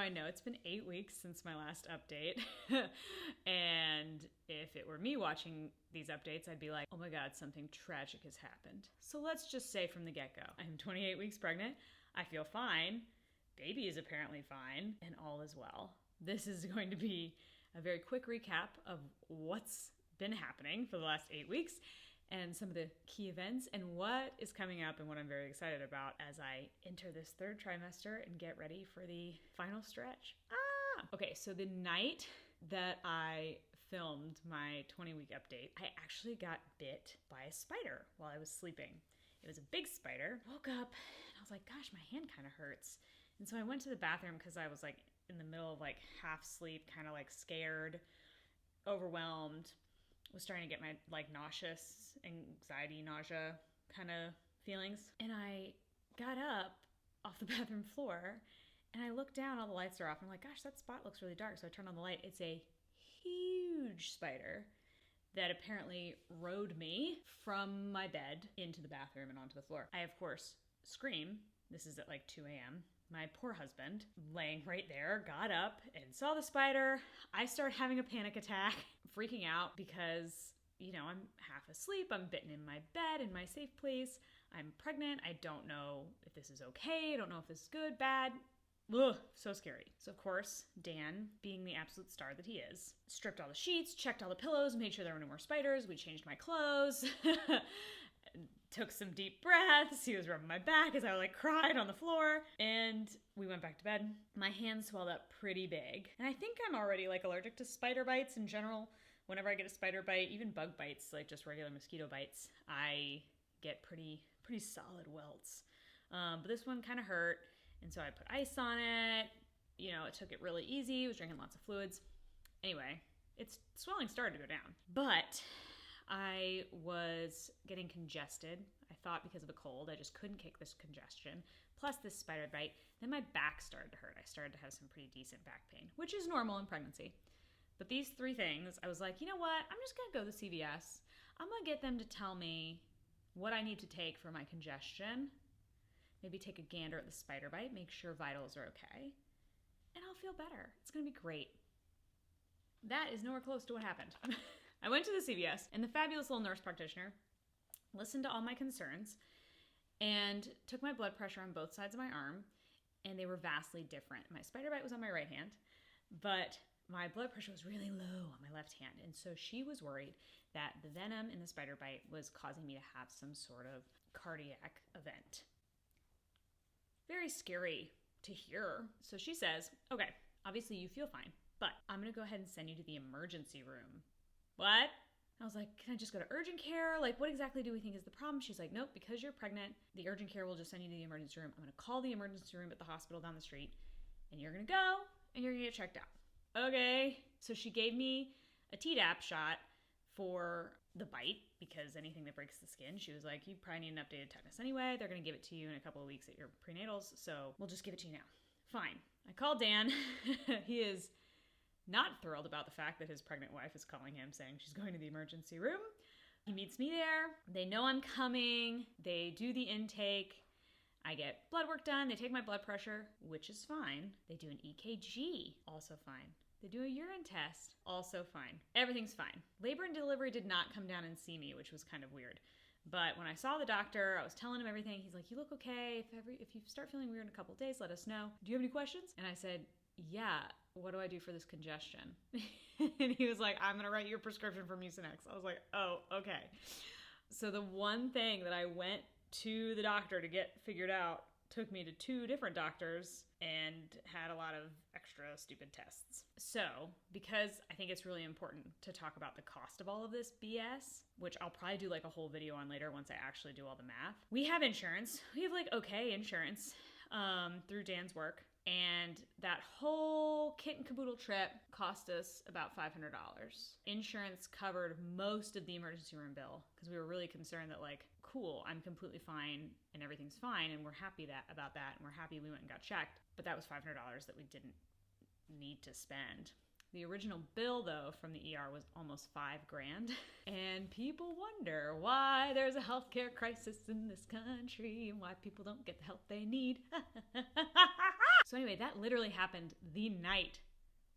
I know it's been 8 weeks since my last update. And if it were me watching these updates, I'd be like, oh my God, something tragic has happened. So let's just say from the get-go, I'm 28 weeks pregnant. I feel fine. Baby is apparently fine, and all is well. This is going to be a very quick recap of what's been happening for the last 8 weeks and some of the key events and what is coming up and what I'm very excited about as I enter this third trimester and get ready for the final stretch. Okay, so the night that I filmed my 20-week update, I actually got bit by a spider while I was sleeping. It was a big spider. Woke up and I was like, gosh, my hand kind of hurts. And so I went to the bathroom because I was like in the middle of like half sleep, kind of like scared, overwhelmed, was starting to get my like nauseous, anxiety, nausea kind of feelings. And I got up off the bathroom floor and I looked down, all the lights are off. I'm like, gosh, that spot looks really dark. So I turned on the light. It's a huge spider that apparently rode me from my bed into the bathroom and onto the floor. I, of course, scream. This is at like 2 a.m. My poor husband, laying right there, got up and saw the spider. I start having a panic attack, freaking out because, you know, I'm half asleep. I'm bitten in my bed, in my safe place. I'm pregnant. I don't know if this is okay. I don't know if this is good, bad. Ugh, so scary. So, of course, Dan, being the absolute star that he is, stripped all the sheets, checked all the pillows, made sure there were no more spiders. We changed my clothes. Took some deep breaths. He was rubbing my back as I like cried on the floor, and we went back to bed. My hand swelled up pretty big, and I think I'm already like allergic to spider bites in general. Whenever I get a spider bite, even bug bites, like just regular mosquito bites, I get pretty solid welts. But this one kind of hurt, and so I put ice on it. You know, it took it really easy. I was drinking lots of fluids. Anyway, its swelling started to go down, but I was getting congested. I thought because of a cold, I just couldn't kick this congestion. Plus this spider bite. Then my back started to hurt. I started to have some pretty decent back pain, which is normal in pregnancy. But these three things, I was like, you know what? I'm just going to go to CVS. I'm going to get them to tell me what I need to take for my congestion. Maybe take a gander at the spider bite, make sure vitals are okay. And I'll feel better. It's going to be great. That is nowhere close to what happened. I went to the CVS, and the fabulous little nurse practitioner listened to all my concerns and took my blood pressure on both sides of my arm, and they were vastly different. My spider bite was on my right hand, but my blood pressure was really low on my left hand, and so she was worried that the venom in the spider bite was causing me to have some sort of cardiac event. Very scary to hear. So she says, okay, obviously you feel fine, but I'm going to go ahead and send you to the emergency room. What? I was like, can I just go to urgent care? Like, what exactly do we think is the problem? She's like, nope, because you're pregnant, the urgent care will just send you to the emergency room. I'm going to call the emergency room at the hospital down the street, and you're going to go, and you're going to get checked out. Okay. So she gave me a Tdap shot for the bite, because anything that breaks the skin, she was like, you probably need an updated tetanus anyway. They're going to give it to you in a couple of weeks at your prenatals, so we'll just give it to you now. Fine. I called Dan. He is not thrilled about the fact that his pregnant wife is calling him saying she's going to the emergency room. He meets me there. They know I'm coming. They do the intake. I get blood work done. They take my blood pressure, which is fine. They do an EKG, also fine. They do a urine test, also fine. Everything's fine. Labor and delivery did not come down and see me, which was kind of weird. But when I saw the doctor, I was telling him everything. He's like, you look okay. If you start feeling weird in a couple of days, let us know. Do you have any questions? And I said, yeah, what do I do for this congestion? And he was like, I'm going to write you a prescription for Mucinex. I was like, oh, okay. So the one thing that I went to the doctor to get figured out took me to 2 different doctors and had a lot of extra stupid tests. So, because I think it's really important to talk about the cost of all of this BS, which I'll probably do like a whole video on later once I actually do all the math. We have insurance. We have like okay insurance through Dan's work. And that whole kit and caboodle trip cost us about $500. Insurance covered most of the emergency room bill because we were really concerned that like, cool, I'm completely fine and everything's fine and we're happy about that and we're happy we went and got checked. But that was $500 that we didn't need to spend. The original bill though from the ER was almost $5,000. And people wonder why there's a healthcare crisis in this country and why people don't get the help they need. So anyway, that literally happened the night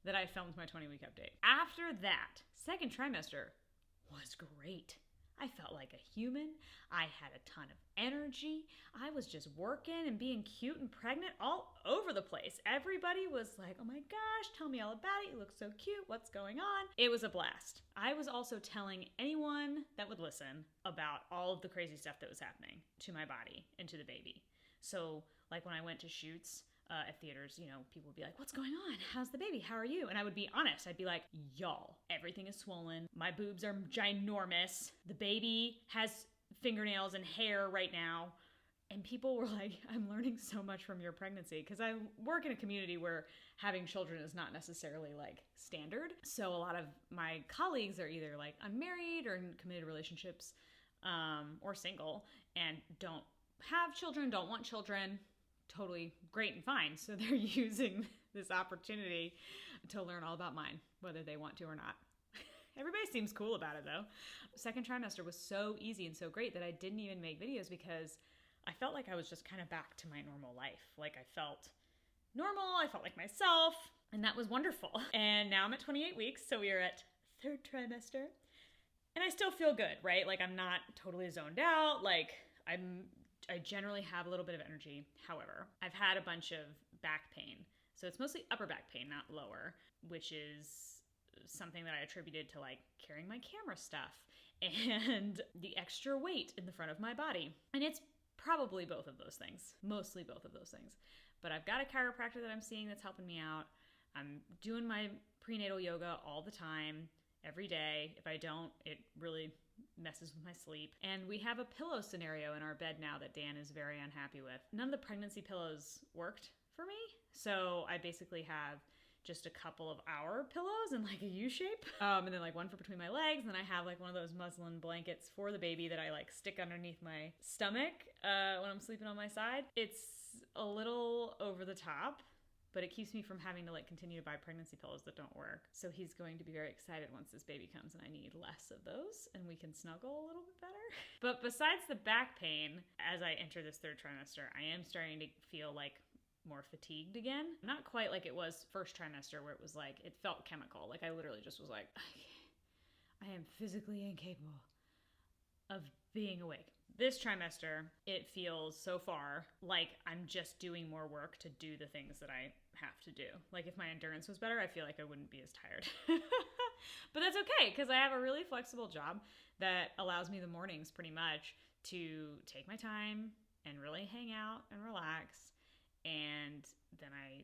that I filmed my 20-week update. After that, second trimester was great. I felt like a human. I had a ton of energy. I was just working and being cute and pregnant all over the place. Everybody was like, oh my gosh, tell me all about it. You look so cute. What's going on? It was a blast. I was also telling anyone that would listen about all of the crazy stuff that was happening to my body and to the baby. So like when I went to shoots, at theaters, you know, people would be like, what's going on? How's the baby? How are you? And I would be honest. I'd be like, y'all, everything is swollen. My boobs are ginormous. The baby has fingernails and hair right now. And people were like, I'm learning so much from your pregnancy, because I work in a community where having children is not necessarily like standard. So a lot of my colleagues are either like unmarried or in committed relationships, or single, and don't have children, don't want children. Totally great and fine. So they're using this opportunity to learn all about mine, whether they want to or not. Everybody seems cool about it though. Second trimester was so easy and so great that I didn't even make videos, because I felt like I was just kind of back to my normal life. Like I felt normal, I felt like myself, and that was wonderful. And now I'm at 28 weeks, so we are at third trimester. And I still feel good, right? Like I'm not totally zoned out. Like I generally have a little bit of energy. However, I've had a bunch of back pain. So it's mostly upper back pain, not lower, which is something that I attributed to like carrying my camera stuff and the extra weight in the front of my body. And it's probably both of those things, mostly both of those things. But I've got a chiropractor that I'm seeing that's helping me out. I'm doing my prenatal yoga all the time, every day. If I don't, it really messes with my sleep. And we have a pillow scenario in our bed now that Dan is very unhappy with. None of the pregnancy pillows worked for me. So I basically have just a couple of our pillows in like a U shape. And then like one for between my legs. And then I have like one of those muslin blankets for the baby that I like stick underneath my stomach when I'm sleeping on my side. It's a little over the top, but it keeps me from having to like continue to buy pregnancy pillows that don't work. So he's going to be very excited once this baby comes and I need less of those and we can snuggle a little bit better. But besides the back pain, as I enter this third trimester, I am starting to feel like more fatigued again. Not quite like it was first trimester where it was like, it felt chemical. Like I literally just was like, I am physically incapable of being awake. This trimester, it feels so far like I'm just doing more work to do the things that I have to do. Like if my endurance was better, I feel like I wouldn't be as tired. But that's okay, because I have a really flexible job that allows me the mornings pretty much to take my time and really hang out and relax. And then I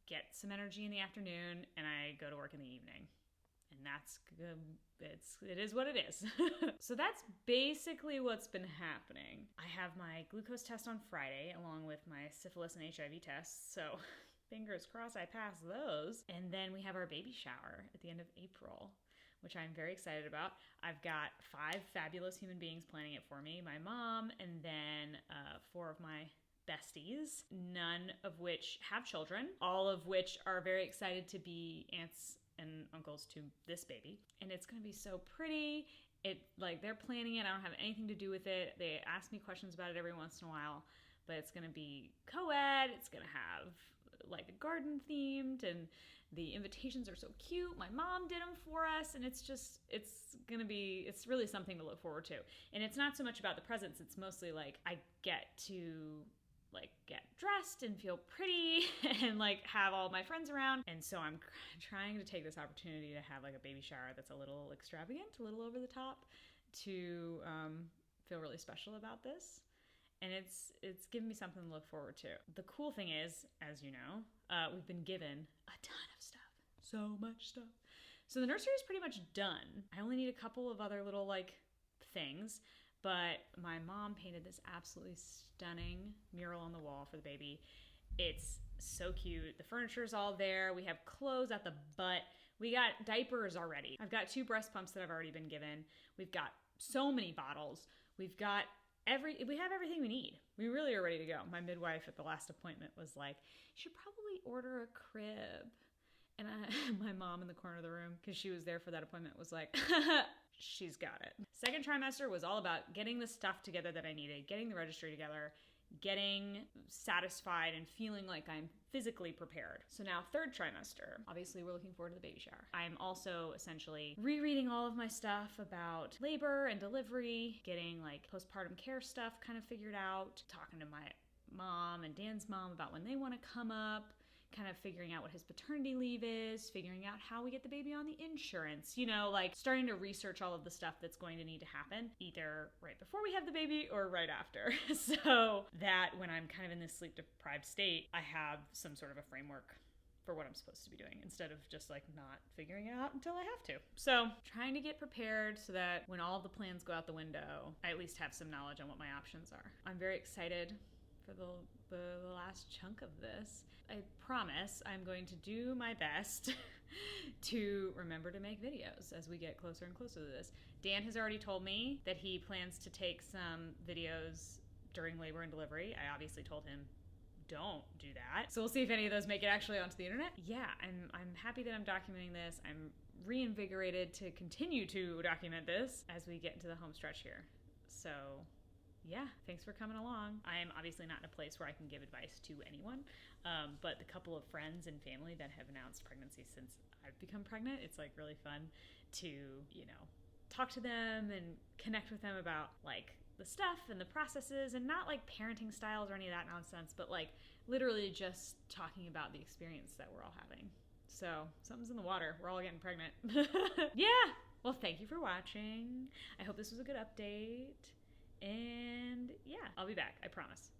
get some energy in the afternoon and I go to work in the evening. And that's good. It is what it is. So that's basically what's been happening. I have my glucose test on Friday along with my syphilis and HIV tests. So fingers crossed I pass those. And then we have our baby shower at the end of April, which I'm very excited about. I've got 5 fabulous human beings planning it for me. My mom and then 4 of my besties, none of which have children, all of which are very excited to be aunts and uncles to this baby. And it's gonna be so pretty. They're planning it. I don't have anything to do with it. They ask me questions about it every once in a while, but it's gonna be co-ed. It's gonna have like a garden themed, and the invitations are so cute. My mom did them for us, and it's really something to look forward to. And it's not so much about the presents. It's mostly like I get to like get dressed and feel pretty and like have all my friends around. And so I'm trying to take this opportunity to have like a baby shower that's a little extravagant, a little over the top, to feel really special about this. And it's given me something to look forward to. The cool thing is, as you know, we've been given a ton of stuff. So much stuff. So the nursery is pretty much done. I only need a couple of other little like things. But my mom painted this absolutely stunning mural on the wall for the baby. It's so cute. The furniture's all there. We have clothes at the butt. We got diapers already. I've got 2 breast pumps that have already been given. We've got so many bottles. We have everything we need. We really are ready to go. My midwife at the last appointment was like, you should probably order a crib. And my mom in the corner of the room, because she was there for that appointment, was like, she's got it. Second trimester was all about getting the stuff together that I needed, getting the registry together, getting satisfied and feeling like I'm physically prepared. So now 3rd trimester, obviously we're looking forward to the baby shower. I'm also essentially rereading all of my stuff about labor and delivery, getting like postpartum care stuff kind of figured out, talking to my mom and Dan's mom about when they want to come up, kind of figuring out what his paternity leave is, figuring out how we get the baby on the insurance, you know, like starting to research all of the stuff that's going to need to happen either right before we have the baby or right after. So that when I'm kind of in this sleep deprived state, I have some sort of a framework for what I'm supposed to be doing instead of just like not figuring it out until I have to. So trying to get prepared so that when all the plans go out the window, I at least have some knowledge on what my options are. I'm very excited for the last chunk of this. I promise I'm going to do my best to remember to make videos as we get closer and closer to this. Dan has already told me that he plans to take some videos during labor and delivery. I obviously told him don't do that. So we'll see if any of those make it actually onto the internet. Yeah, I'm happy that I'm documenting this. I'm reinvigorated to continue to document this as we get into the home stretch here. So yeah, thanks for coming along. I am obviously not in a place where I can give advice to anyone, but the couple of friends and family that have announced pregnancy since I've become pregnant, it's like really fun to, you know, talk to them and connect with them about like the stuff and the processes, and not like parenting styles or any of that nonsense, but like literally just talking about the experience that we're all having. So something's in the water. We're all getting pregnant. Yeah. Well, thank you for watching. I hope this was a good update. And yeah, I'll be back. I promise.